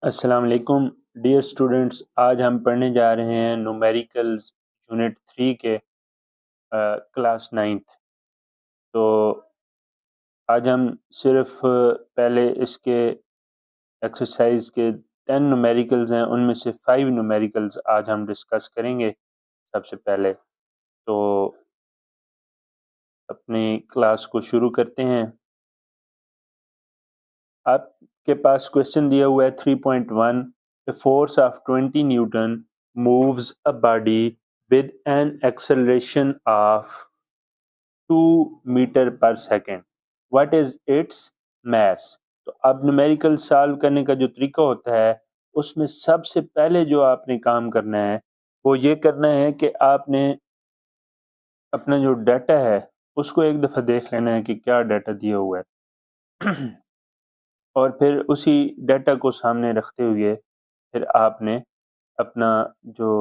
अस्सलाम वालेकुम dear students. आज हम पढ़ने जा रहे हैं न्यूमेरिकल्स यूनिट 3 के क्लास 9th। तो आज हम सिर्फ पहले इसके एक्सरसाइज के 10 न्यूमेरिकल्स हैं, उनमें से 5 न्यूमेरिकल्स आज हम डिस्कस करेंगे। सबसे पहले तो अपनी क्लास को शुरू करते हैं। आपके पास क्वेश्चन दिया हुआ है 3.1। A force of 20 Newton moves a body with an acceleration of 2 metre पर second. What is its mass? तो अब न्यूमेरिकल सॉल्व करने का जो तरीका होता है, उसमें सबसे पहले जो आपने काम करना है वो ये करना है कि आपने अपना जो डाटा है उसको एक दफ़ा देख लेना है कि क्या डाटा दिया हुआ है और फिर उसी डाटा को सामने रखते हुए फिर आपने अपना जो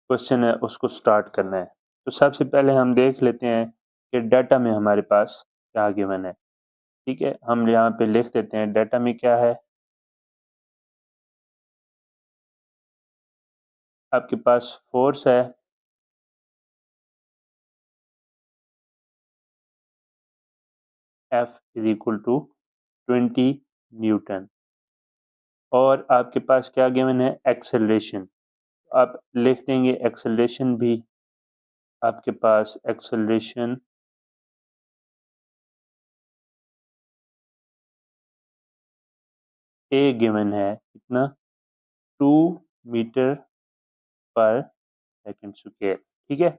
क्वेश्चन है उसको स्टार्ट करना है। तो सबसे पहले हम देख लेते हैं कि डाटा में हमारे पास क्या गिवन है। ठीक है, हम यहाँ पे लिख देते हैं डाटा में क्या है। आपके पास फोर्स है F is equal to 20 newton और आपके पास क्या गिवन है, एक्सेलरेशन। आप लिख देंगे एक्सेलरेशन भी। आपके पास एक्सेलरेशन ए गिवन है कितना, 2 मीटर पर सेकंड स्क्वायर। ठीक है,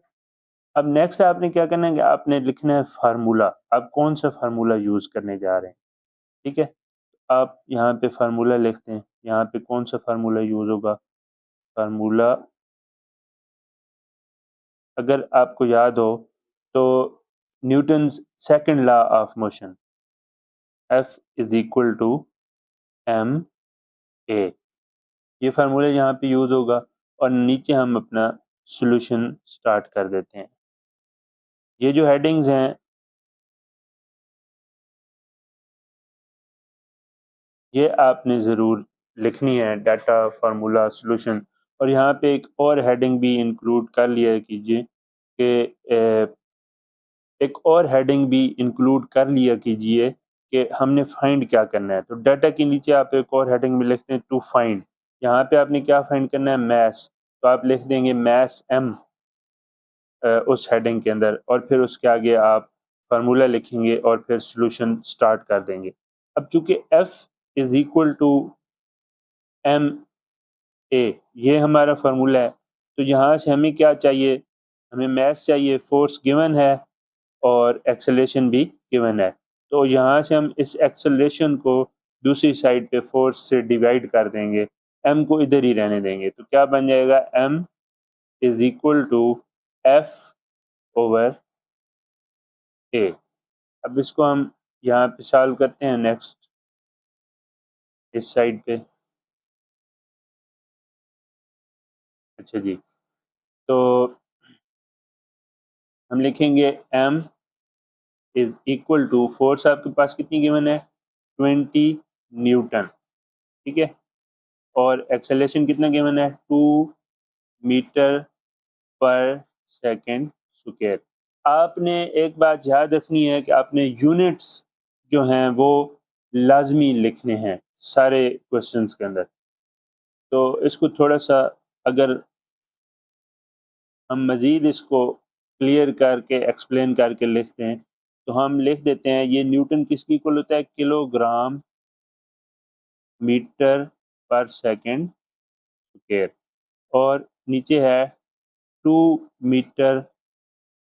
अब नेक्स्ट आपने क्या करना है कि आपने लिखना है फार्मूला। आप कौन सा फार्मूला यूज करने जा रहे हैं। ठीक है, आप यहाँ पे फार्मूला लिखते हैं। यहाँ पे कौन सा फार्मूला यूज होगा, फार्मूला अगर आपको याद हो तो Newton's second law of motion, F is equal to M A, ये फार्मूला यहाँ पे यूज होगा और नीचे हम अपना सॉल्यूशन स्टार्ट कर देते हैं। ये जो हेडिंग्स हैं ये आपने ज़रूर लिखनी है, डाटा, फार्मूला, सॉल्यूशन। और यहाँ पे एक और हेडिंग भी इंक्लूड कर लिया कीजिए कि एक और हेडिंग भी इंक्लूड कर लिया कीजिए कि हमने फाइंड क्या करना है। तो डाटा के नीचे आप एक और हेडिंग में लिखते हैं टू फाइंड। यहाँ पे आपने क्या फाइंड करना है, मैस। तो आप लिख देंगे मैस एम उस हेडिंग के अंदर और फिर उसके आगे आप फार्मूला लिखेंगे और फिर सॉल्यूशन स्टार्ट कर देंगे। अब चूंकि F is equal to M A, ये हमारा फार्मूला है, तो यहाँ से हमें क्या चाहिए, हमें मैस चाहिए। फोर्स गिवन है और एक्सेलरेशन भी गिवन है। तो यहाँ से हम इस एक्सेलरेशन को दूसरी साइड पे फोर्स से डिवाइड कर देंगे, एम को इधर ही रहने देंगे। तो क्या बन जाएगा, M is equal to F over A. अब इसको हम यहाँ पे सॉल्व करते हैं। नेक्स्ट इस साइड पे, अच्छा जी, तो हम लिखेंगे M is equal to, force आपके पास कितनी गिवन है, 20 न्यूटन। ठीक है, और एक्सेलरेशन कितना गिवन है, 2 मीटर पर सेकेंड स्क्वायर। आपने एक बात याद रखनी है कि आपने यूनिट्स जो हैं वो लाजमी लिखने हैं सारे क्वेश्चंस के अंदर। तो इसको थोड़ा सा अगर हम मज़ीद इसको क्लियर करके एक्सप्लेन करके लिखते हैं तो हम लिख देते हैं ये न्यूटन किसकी इक्वल होता है, किलोग्राम मीटर पर सेकेंड स्क्वायर, और नीचे है 2 मीटर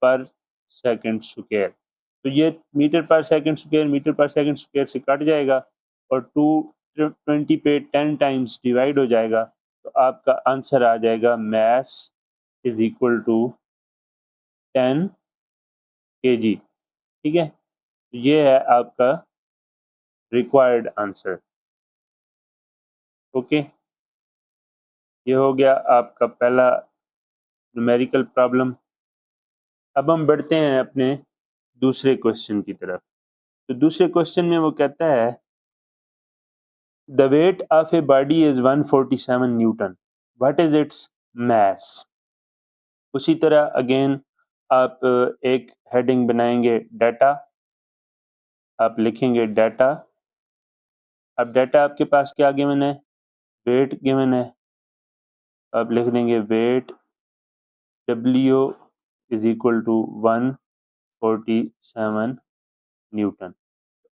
पर सेकेंड स्क्वायर। तो ये मीटर पर सेकेंड स्क्वायर से कट जाएगा और 220 पे 10 टाइम्स डिवाइड हो जाएगा। तो आपका आंसर आ जाएगा mass is equal to 10 kg। ठीक है, ये है आपका रिक्वायर्ड आंसर। ओके, ये हो गया आपका पहला न्यूमेरिकल प्रॉब्लम। अब हम बढ़ते हैं अपने दूसरे क्वेश्चन की तरफ। तो दूसरे क्वेश्चन में वो कहता है the weight of a body is 147 Newton, what is its mass. उसी तरह अगेन आप एक हेडिंग बनाएंगे डाटा, आप लिखेंगे डाटा। अब डाटा आपके पास क्या गिवन है, वेट गिवन है, आप लिख देंगे weight W is equal to 147 newton.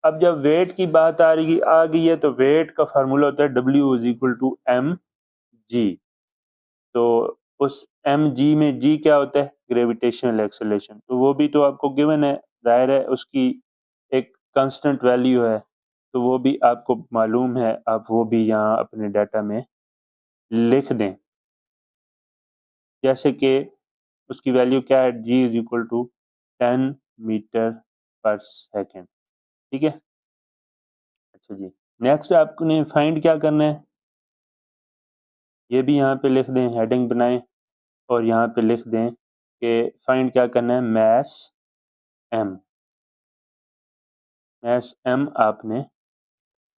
अब जब वेट की बात आ गई है तो वेट का फार्मूला होता है W is equal to mg। तो उस mg में g क्या होता है, ग्रेविटेशनल एक्सेलरेशन, तो वो भी तो आपको गिवन है, जाहिर है उसकी एक कांस्टेंट वैल्यू है, तो वो भी आपको मालूम है, आप वो भी यहाँ अपने डाटा में लिख दें। जैसे कि उसकी वैल्यू क्या है, g is equal to 10 metre पर सेकेंड। ठीक है, अच्छा जी, नेक्स्ट आपने फाइंड क्या करना है, ये भी यहाँ पे लिख दें, हेडिंग बनाएं और यहाँ पे लिख दें कि फाइंड क्या करना है, m, मैस m आपने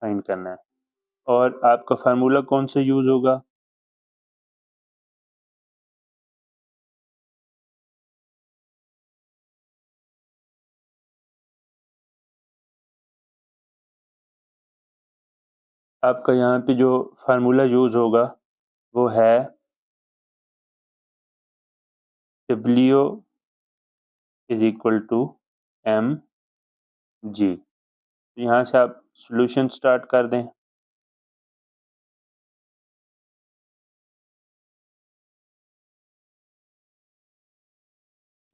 फाइंड करना है। और आपका फार्मूला कौन सा यूज होगा, आपका यहाँ पे जो फार्मूला यूज होगा वो है W is equal to mg। यहाँ से आप सॉल्यूशन स्टार्ट कर दें।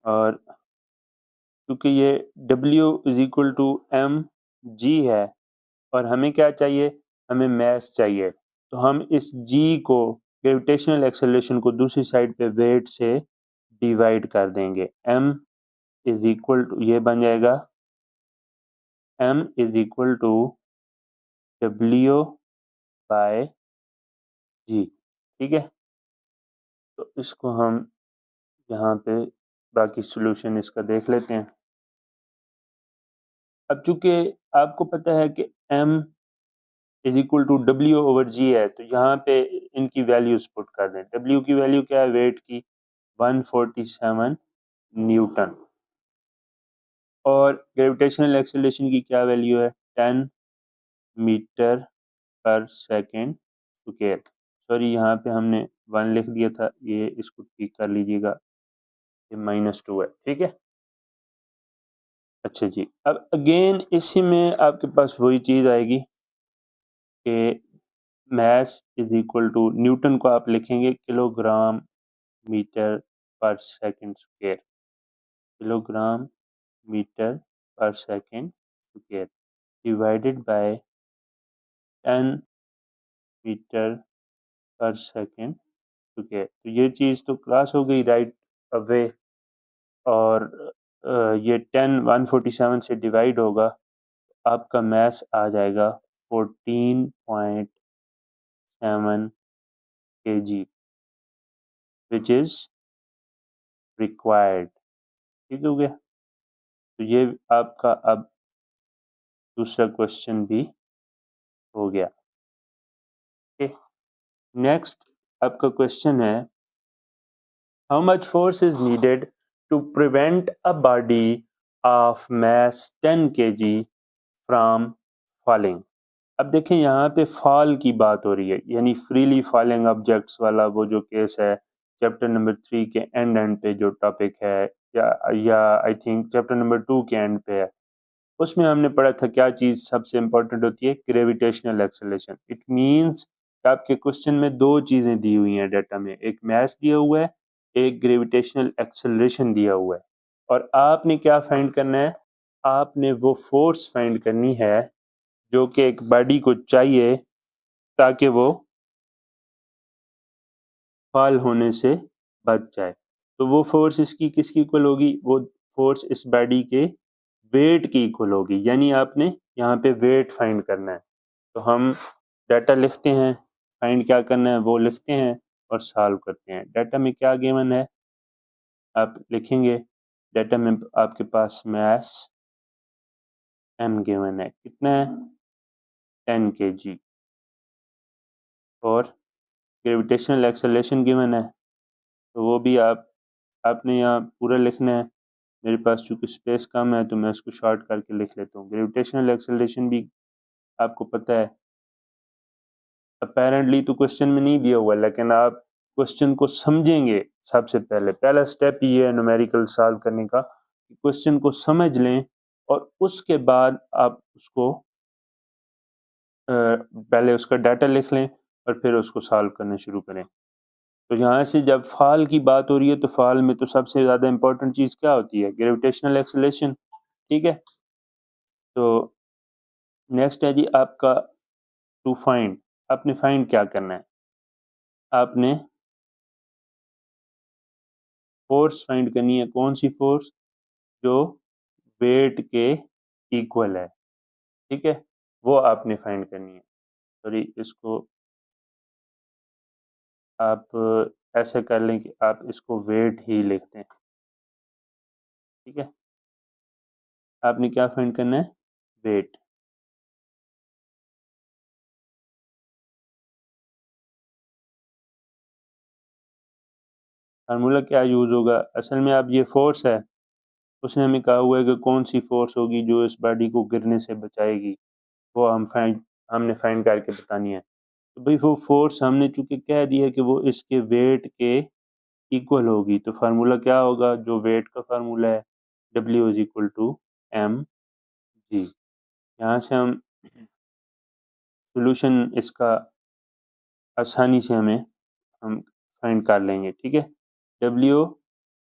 और क्योंकि ये W is equal to mg है और हमें क्या चाहिए, हमें मैस चाहिए, तो हम इस g को, ग्रेविटेशनल एक्सेलरेशन को, दूसरी साइड पे वेट से डिवाइड कर देंगे। m इज इक्वल टू, ये बन जाएगा m is equal to W by g। ठीक है, तो इसको हम यहाँ पे बाकी सॉल्यूशन इसका देख लेते हैं। अब चूंकि आपको पता है कि m is equal to W over g है, तो यहाँ पे इनकी वैल्यूज पुट कर दें। W की वैल्यू क्या है, वेट की 147 न्यूटन, और ग्रेविटेशनल एक्सेलरेशन की क्या वैल्यू है, 10 मीटर पर सेकेंड स्क्वायर। सॉरी, यहाँ पे हमने 1 लिख दिया था, ये इसको ठीक कर लीजिएगा, ये -2 है। ठीक है, अच्छा जी, अब अगेन इसी में आपके पास वही चीज़ आएगी कि mass is equal to, newton को आप लिखेंगे किलोग्राम मीटर पर सेकेंड स्क्वायर, किलोग्राम मीटर पर second square divided by 10 metre पर सेकेंड स्क्वायर। तो ये चीज़ तो क्रॉस हो गई राइट अवे, और ये 147 से डिवाइड होगा, आपका मैस आ जाएगा 14.7 kg विच इज़ रिक्वायर्ड। ठीक हो गया, तो ये आपका अब दूसरा क्वेश्चन भी हो गया। नेक्स्ट आपका क्वेश्चन है, how much force is needed to prevent a body of mass 10 kg from falling. अब देखें, यहाँ पे फॉल की बात हो रही है, यानी फ्रीली फॉलिंग ऑब्जेक्ट्स वाला वो जो केस है चैप्टर नंबर 3 के एंड पे जो टॉपिक है, या आई थिंक चैप्टर नंबर 2 के एंड पे है, उसमें हमने पढ़ा था क्या चीज़ सबसे इम्पोर्टेंट होती है, ग्रेविटेशनल एक्सेलरेशन। इट मींस आपके क्वेश्चन में दो चीज़ें दी हुई हैं डाटा में, एक मास दिया हुआ है, एक ग्रेविटेशनल एक्सेलरेशन दिया हुआ है, और आपने क्या फाइंड करना है, आपने वो फोर्स फाइंड करनी है जो कि एक बॉडी को चाहिए ताकि वो फॉल होने से बच जाए। तो वो फोर्स इसकी किसकी इक्वल होगी, वो फोर्स इस बॉडी के वेट की इक्वल होगी, यानी आपने यहाँ पे वेट फाइंड करना है। तो हम डाटा लिखते हैं, फाइंड क्या करना है वो लिखते हैं और सॉल्व करते हैं। डाटा में क्या गिवन है आप लिखेंगे, डाटा में आपके पास मास m गिवन है, कितना है 10 kg, और ग्रेविटेशनल एक्सेलरेशन गिवन है, तो वो भी आपने यहाँ पूरा लिखना है। मेरे पास चूँकि स्पेस कम है तो मैं इसको शॉर्ट करके लिख लेता हूँ। ग्रेविटेशनल एक्सेलरेशन भी आपको पता है, अपेरेंटली तो क्वेश्चन में नहीं दिया हुआ, लेकिन आप क्वेश्चन को समझेंगे। सबसे पहला स्टेप ये है न्यूमेरिकल सॉल्व करने का, क्वेश्चन को समझ लें और उसके बाद आप उसको पहले उसका डाटा लिख लें और फिर उसको सॉल्व करना शुरू करें। तो यहाँ से जब फाल की बात हो रही है तो फाल में तो सबसे ज़्यादा इम्पोर्टेंट चीज़ क्या होती है? Gravitational acceleration. ठीक है, तो नेक्स्ट है जी आपका टू फाइंड। आपने फाइंड क्या करना है? आपने फोर्स फाइंड करनी है। कौन सी फोर्स? जो वेट के इक्वल है। ठीक है, वो आपने फाइंड करनी है। सॉरी, इसको आप ऐसे कर लें कि आप इसको वेट ही लिखते हैं। ठीक है, आपने क्या फाइंड करना है? वेट। फार्मूला क्या यूज़ होगा? असल में अब ये फोर्स है, उसने हमें कहा हुआ है कि कौन सी फोर्स होगी जो इस बॉडी को गिरने से बचाएगी, वो हमने फाइंड करके बतानी है। तो भाई वो फोर्स हमने चूंकि कह दिया कि वो इसके वेट के इक्वल होगी, तो फार्मूला क्या होगा? जो वेट का फार्मूला है, W is equal to m g. यहाँ से हम सोल्यूशन इसका आसानी से हम फाइंड कर लेंगे। ठीक है, W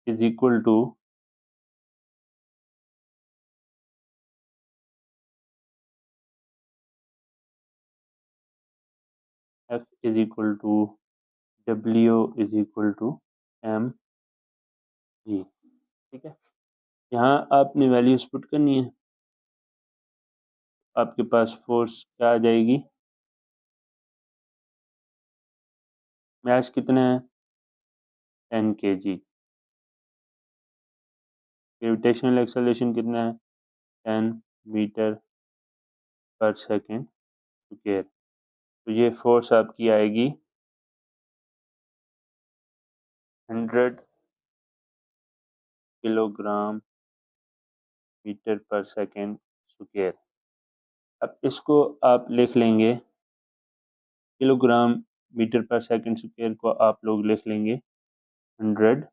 is equal to F is equal to W is equal to m g. ठीक है, यहाँ आपने वैल्यूज पुट करनी है। आपके पास फोर्स क्या आ जाएगी? मैच कितना है? 10 kg। ग्रेविटेशनल एक्सेलरेशन कितना है? 10 मीटर पर सेकेंड स्क्वायर। तो ये फोर्स आपकी आएगी 100 किलोग्राम मीटर पर सेकेंड स्क्वायर। अब इसको आप लिख लेंगे, किलोग्राम मीटर पर सेकेंड स्क्वायर को आप लोग लिख लेंगे 100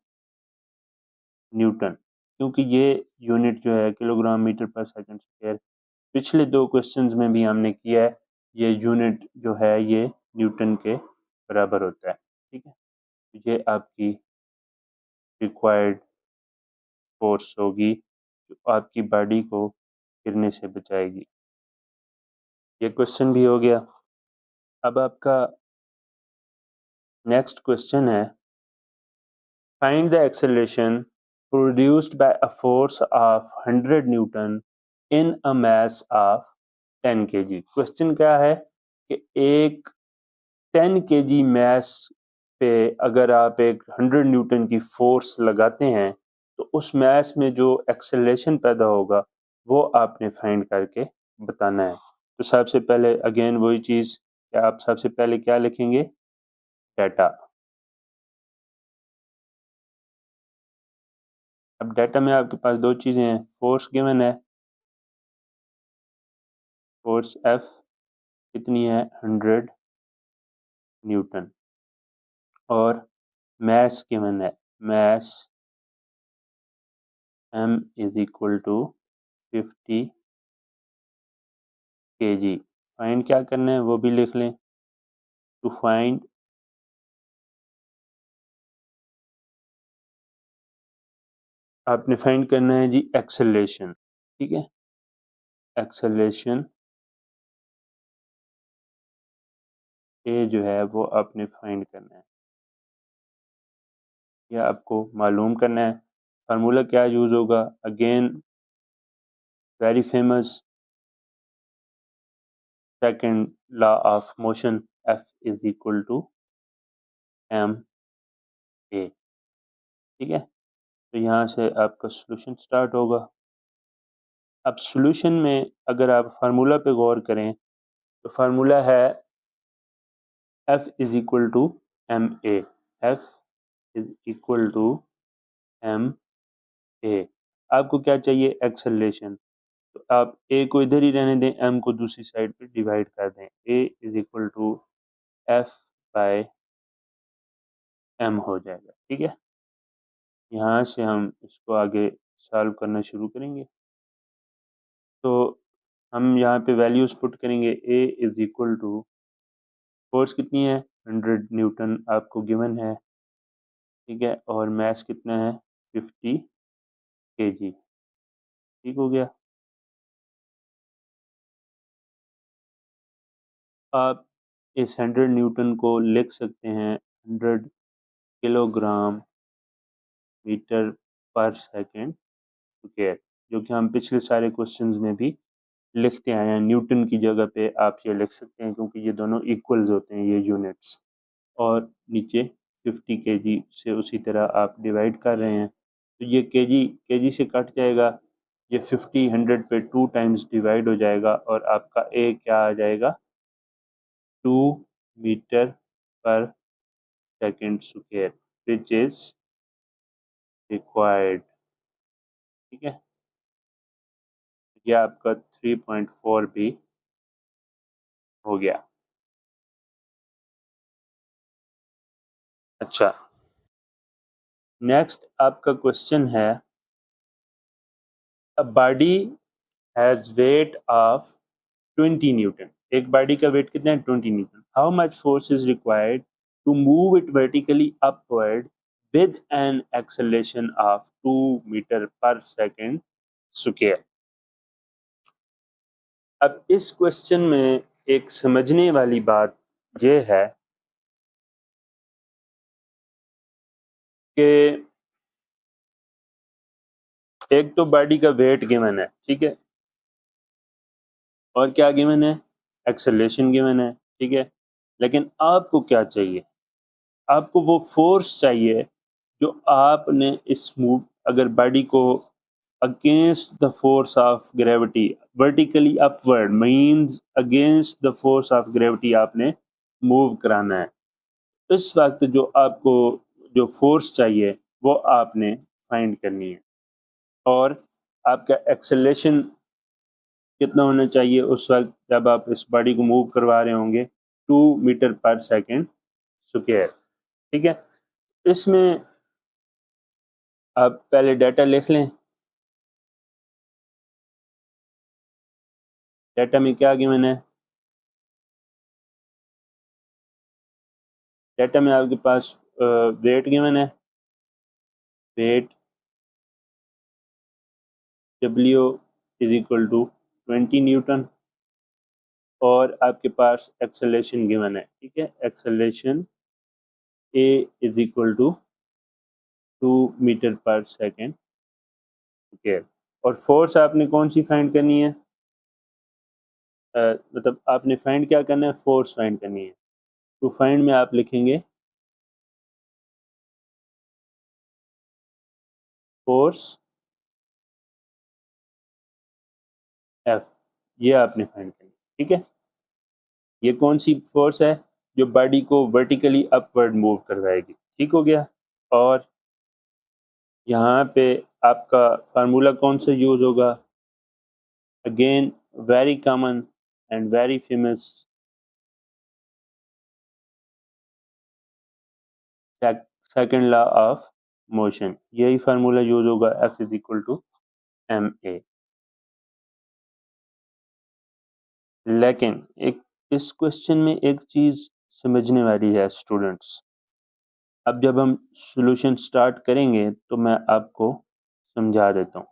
न्यूटन, क्योंकि ये यूनिट जो है किलोग्राम मीटर पर सेकेंड स्क्वायर पिछले दो क्वेश्चंस में भी हमने किया है, ये यूनिट जो है ये न्यूटन के बराबर होता है। ठीक है, तो ये आपकी रिक्वायर्ड फोर्स होगी जो आपकी बॉडी को गिरने से बचाएगी। ये क्वेश्चन भी हो गया। अब आपका नेक्स्ट क्वेश्चन है, find the acceleration produced by a force of 100 Newton in a mass of 10 kg। Question क्या है कि एक 10 kg मास पे अगर आप एक 100 न्यूटन की फोर्स लगाते हैं तो उस मास में जो एक्सेलरेशन पैदा होगा वो आपने फाइंड करके बताना है। तो सबसे पहले अगेन वही चीज़ कि आप सबसे पहले क्या लिखेंगे? डाटा। अब डाटा में आपके पास दो चीज़ें हैं, फोर्स गिवन है, फोर्स F कितनी है? 100 न्यूटन, और मास गिवन है, mass M is equal to 50 kg। Find क्या करना है वो भी लिख लें। टू फाइंड आपने फाइंड करना है जी एक्सेलरेशन। ठीक है, एक्सेलरेशन ए जो है वो आपने फाइंड करना है, या आपको मालूम करना है। फार्मूला क्या यूज़ होगा? Again very famous second law of motion, F is equal to M a. ठीक है, तो यहाँ से आपका सॉल्यूशन स्टार्ट होगा। अब सॉल्यूशन में अगर आप फार्मूला पे गौर करें तो फार्मूला है F is equal to M a, F is equal to M a. आपको क्या चाहिए? एक्सेलरेशन। तो आप ए को इधर ही रहने दें, एम को दूसरी साइड पे डिवाइड कर दें। A is equal to F by M हो जाएगा। ठीक है, यहाँ से हम इसको आगे सॉल्व करना शुरू करेंगे। तो हम यहाँ पे वैल्यूज पुट करेंगे। ए इज इक्वल टू, फोर्स कितनी है? 100 न्यूटन आपको गिवन है। ठीक है, और मास कितना है? 50 केजी। ठीक हो गया। आप इस 100 न्यूटन को लिख सकते हैं 100 किलोग्राम मीटर पर सेकेंड स्क्वायर, जो कि हम पिछले सारे क्वेश्चंस में भी लिखते आए हैं। न्यूटन की जगह पे आप ये लिख सकते हैं, क्योंकि ये दोनों इक्वल्स होते हैं, ये यूनिट्स। और नीचे 50 केजी से उसी तरह आप डिवाइड कर रहे हैं, तो ये केजी केजी से कट जाएगा। ये 50 100 पे 2 टाइम्स डिवाइड हो जाएगा, और आपका ए क्या आ जाएगा? 2 मीटर पर second square, which is required. ठीक है, ये आपका 3.4 भी हो गया। अच्छा, नेक्स्ट आपका क्वेश्चन है, a body has weight of 20 newton. एक बॉडी का वेट कितना है? 20 newton. How much force is required to move it vertically upward with an acceleration of 2 metre पर सेकेंड स्क्वायर। अब इस क्वेश्चन में एक समझने वाली बात यह है कि एक तो बॉडी का वेट गिवन है, ठीक है, और क्या गिवन है? एक्सेलरेशन गिवन है। ठीक है, लेकिन आपको क्या चाहिए? आपको वो फोर्स चाहिए जो आपने इस मूव, अगर बॉडी को against the force of gravity vertically upward means against the force of gravity आपने मूव कराना है। इस वक्त जो आपको जो फोर्स चाहिए वो आपने फाइंड करनी है। और आपका एक्सेलरेशन कितना होना चाहिए उस वक्त जब आप इस बॉडी को मूव करवा रहे होंगे? 2 मीटर पर सेकेंड स्क्वायर। ठीक है, इसमें आप पहले डाटा लिख लें। डाटा में क्या गिवन है? डाटा में आपके पास वेट गिवन है। Weight W is equal to 20 newton, और आपके पास एक्सेलरेशन गिवन है। ठीक है, acceleration a is equal to 2 metre पर सेकेंड स्क्वायर। और फोर्स आपने कौन सी फाइंड करनी है? मतलब आपने फाइंड क्या करना है? फोर्स फाइंड करनी है। टू फाइंड में आप लिखेंगे फोर्स एफ, ये आपने फाइंड करनी है। ठीक है, ये कौन सी फोर्स है? जो बॉडी को वर्टिकली अपवर्ड मूव करवाएगी। ठीक हो गया। और यहाँ पे आपका फार्मूला कौन सा यूज होगा? Again very common and very famous second law of motion, यही फार्मूला यूज होगा। F is equal to M a. लेकिन एक इस क्वेश्चन में एक चीज समझने वाली है स्टूडेंट्स। अब जब हम सॉल्यूशन स्टार्ट करेंगे तो मैं आपको समझा देता हूँ।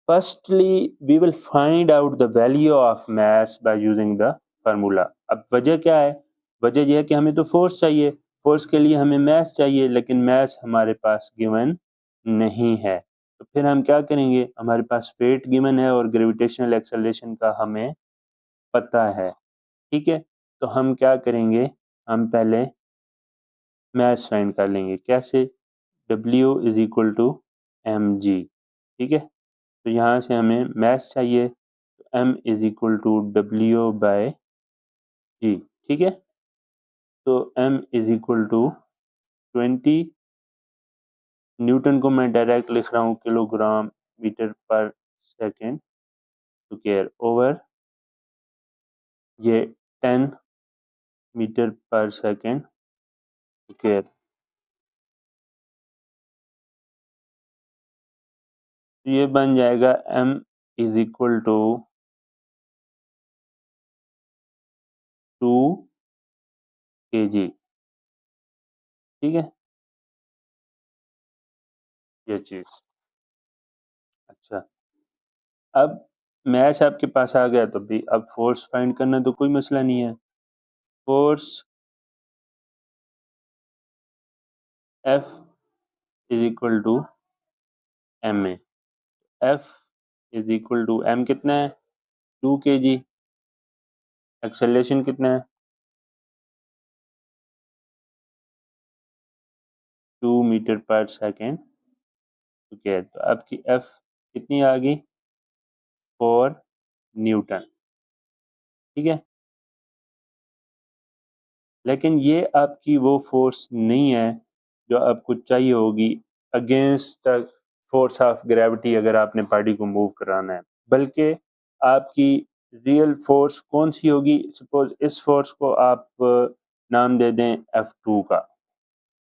Firstly we will find out the value of mass by using the formula. अब वजह क्या है? वजह यह है कि हमें तो फोर्स चाहिए, फोर्स के लिए हमें मास चाहिए, लेकिन मास हमारे पास गिवन नहीं है। तो फिर हम क्या करेंगे? हमारे पास वेट गिवन है और ग्रेविटेशनल एक्सेलरेशन का हमें पता है। ठीक है, तो हम क्या करेंगे? हम पहले मास फाइंड कर लेंगे। कैसे? W is equal to m g. ठीक है, तो यहाँ से हमें मास चाहिए, तो M is equal to W by G. ठीक है, तो m is equal to 20, newton को मैं डायरेक्ट लिख रहा हूँ किलोग्राम मीटर पर सेकेंड स्क्वायर ओवर ये 10 मीटर पर सेकेंड स्क्वायर। तो ये बन जाएगा m is equal to 2 kg। ठीक है, ये चीज़। अच्छा, अब मैच आपके पास आ गया तो भी अब फोर्स फाइंड करना तो कोई मसला नहीं है। Force F is equal to M a. F is equal to m कितना है 2 kg। एक्सेलरेशन कितना है 2 मीटर पर सेकेंड स्क्वायर। तो आपकी F कितनी आ गई 4 न्यूटन। ठीक है, लेकिन ये आपकी वो फोर्स नहीं है जो आपको चाहिए होगी against the force of gravity अगर आपने पार्टी को मूव कराना है, बल्कि आपकी रियल फोर्स कौन सी होगी। सपोज इस फोर्स को आप नाम दे दें F2 का।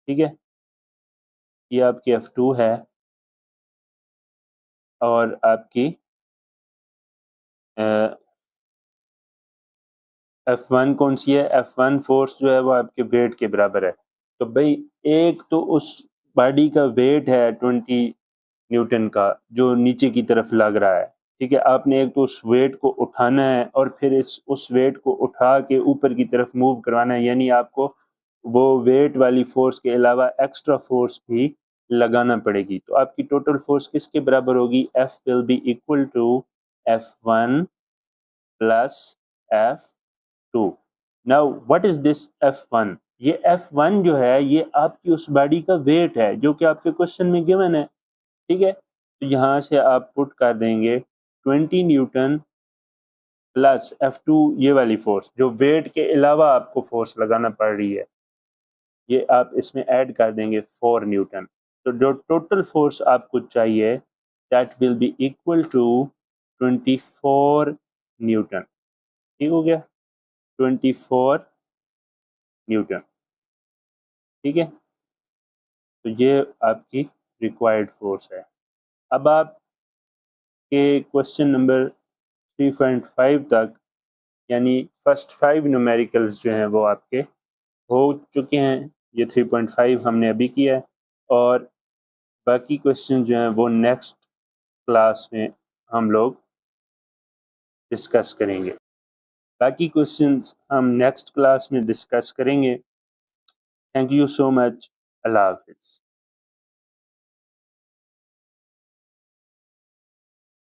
ठीक है, ये आपकी F2 है और आपकी F1 कौन सी है। F1 फोर्स जो है वो आपके वेट के बराबर है। तो भाई एक तो उस बॉडी का वेट है 20 न्यूटन का जो नीचे की तरफ लग रहा है। ठीक है, आपने एक तो उस वेट को उठाना है और फिर इस उस वेट को उठा के ऊपर की तरफ मूव करवाना है, यानी आपको वो वेट वाली फोर्स के अलावा एक्स्ट्रा फोर्स भी लगाना पड़ेगी। तो आपकी टोटल फोर्स किसके बराबर होगी। F will be equal to F1 plus F2। Now what is this F1। ये F1 जो है ये आपकी उस बॉडी का वेट है जो कि आपके क्वेश्चन में गिवन है। ठीक है, तो यहाँ से आप पुट कर देंगे 20 न्यूटन प्लस F2 ये वाली फोर्स जो वेट के अलावा आपको फोर्स लगाना पड़ रही है, ये आप इसमें ऐड कर देंगे 4 न्यूटन। तो जो टोटल फोर्स आपको चाहिए that will be equal to 24 newton. ठीक हो गया, 24 न्यूटन। ठीक है, तो ये आपकी रिक्वायर्ड फोर्स है। अब आपके क्वेश्चन नंबर 3.5 तक यानी फर्स्ट 5 न्यूमेरिकल्स जो हैं वो आपके हो चुके हैं। ये 3.5 हमने अभी किया है और बाकी क्वेश्चन जो हैं वो नेक्स्ट क्लास में हम लोग डिस्कस करेंगे। बाकी क्वेश्चंस हम नेक्स्ट क्लास में डिस्कस करेंगे। Thank you so much. अल्लाह हाफिज़।